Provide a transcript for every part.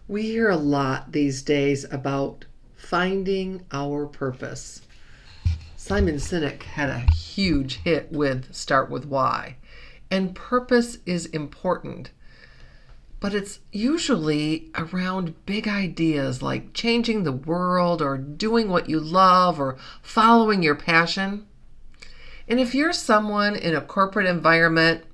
We hear a lot these days about finding our purpose. Simon Sinek had a huge hit with Start With Why. And purpose is important, but it's usually around big ideas like changing the world or doing what you love or following your passion. And if you're someone in a corporate environment,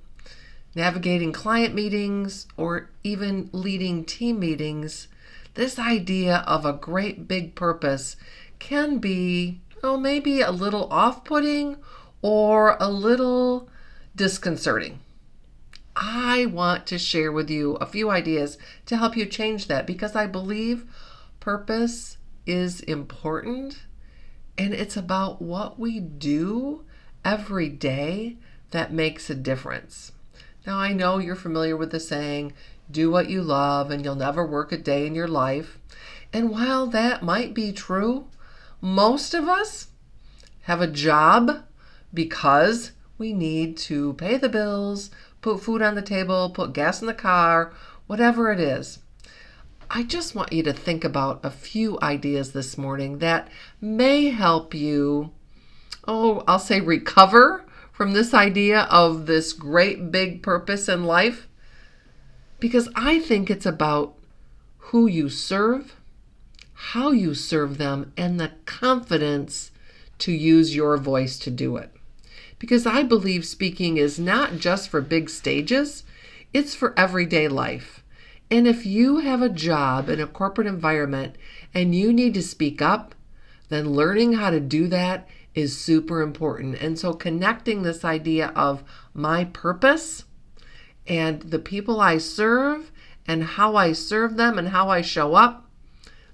navigating client meetings, or even leading team meetings, this idea of a great big purpose can be, maybe a little off putting or a little disconcerting. I want to share with you a few ideas to help you change that because I believe purpose is important and it's about what we do every day that makes a difference. Now, I know you're familiar with the saying, do what you love and you'll never work a day in your life. And while that might be true, most of us have a job because we need to pay the bills, put food on the table, put gas in the car, whatever it is. I just want you to think about a few ideas this morning that may help you, I'll say recover from this idea of this great big purpose in life. Because I think it's about who you serve, how you serve them, and the confidence to use your voice to do it. Because I believe speaking is not just for big stages, it's for everyday life. And if you have a job in a corporate environment and you need to speak up, then learning how to do that is super important. And so connecting this idea of my purpose and the people I serve and how I serve them and how I show up,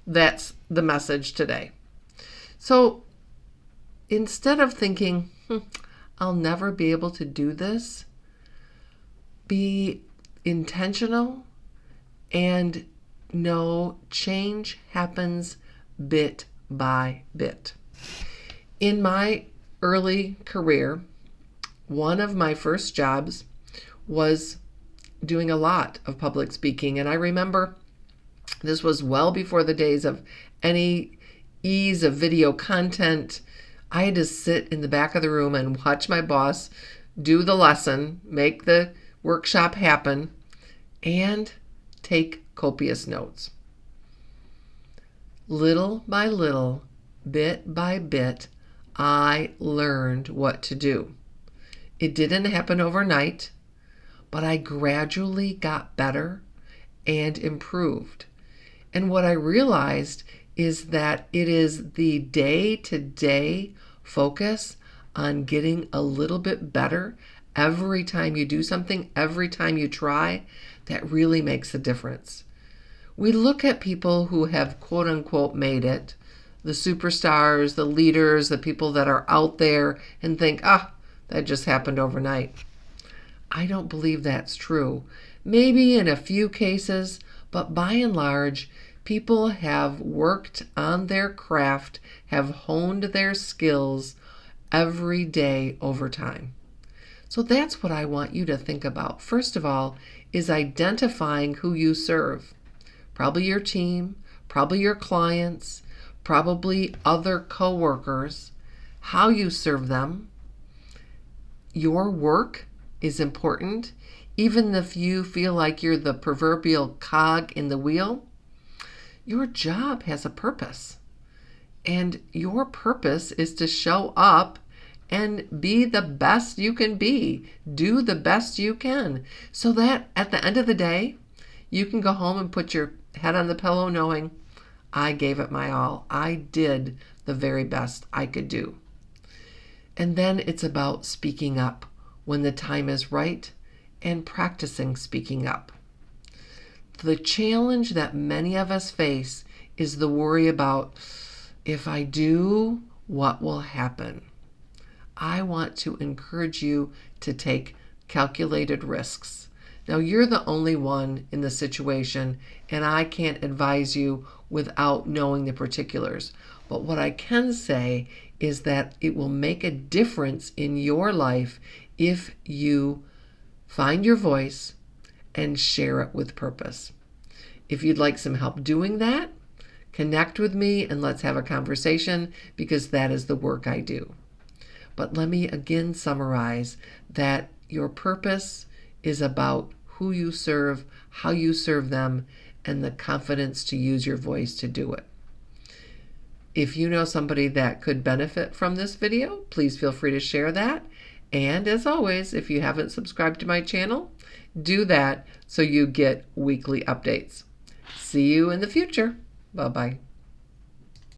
that's the message today. So instead of thinking, I'll never be able to do this, be intentional and know change happens bit by bit. In my early career, one of my first jobs was doing a lot of public speaking. And I remember this was well before the days of any ease of video content. I had to sit in the back of the room and watch my boss do the lesson, make the workshop happen, and take copious notes. Little by little, bit by bit, I learned what to do. It didn't happen overnight, but I gradually got better and improved. And what I realized is that it is the day-to-day focus on getting a little bit better every time you do something, every time you try, that really makes a difference. We look at people who have quote unquote made it, the superstars, the leaders, the people that are out there, and think, that just happened overnight. I don't believe that's true. Maybe in a few cases, but by and large, people have worked on their craft, have honed their skills every day over time. So that's what I want you to think about. First of all, is identifying who you serve. Probably your team, probably your clients, probably other coworkers, how you serve them. Your work is important. Even if you feel like you're the proverbial cog in the wheel, your job has a purpose. And your purpose is to show up and be the best you can be. Do the best you can. So that at the end of the day, you can go home and put your head on the pillow knowing, I gave it my all. I did the very best I could do. And then it's about speaking up when the time is right and practicing speaking up. The challenge that many of us face is the worry about, if I do, what will happen? I want to encourage you to take calculated risks. Now, you're the only one in the situation, and I can't advise you without knowing the particulars. But what I can say is that it will make a difference in your life if you find your voice and share it with purpose. If you'd like some help doing that, connect with me and let's have a conversation, because that is the work I do. But let me again summarize that your purpose is about who you serve, how you serve them, and the confidence to use your voice to do it. If you know somebody that could benefit from this video, please feel free to share that. And as always, if you haven't subscribed to my channel, do that so you get weekly updates. See you in the future. Bye-bye.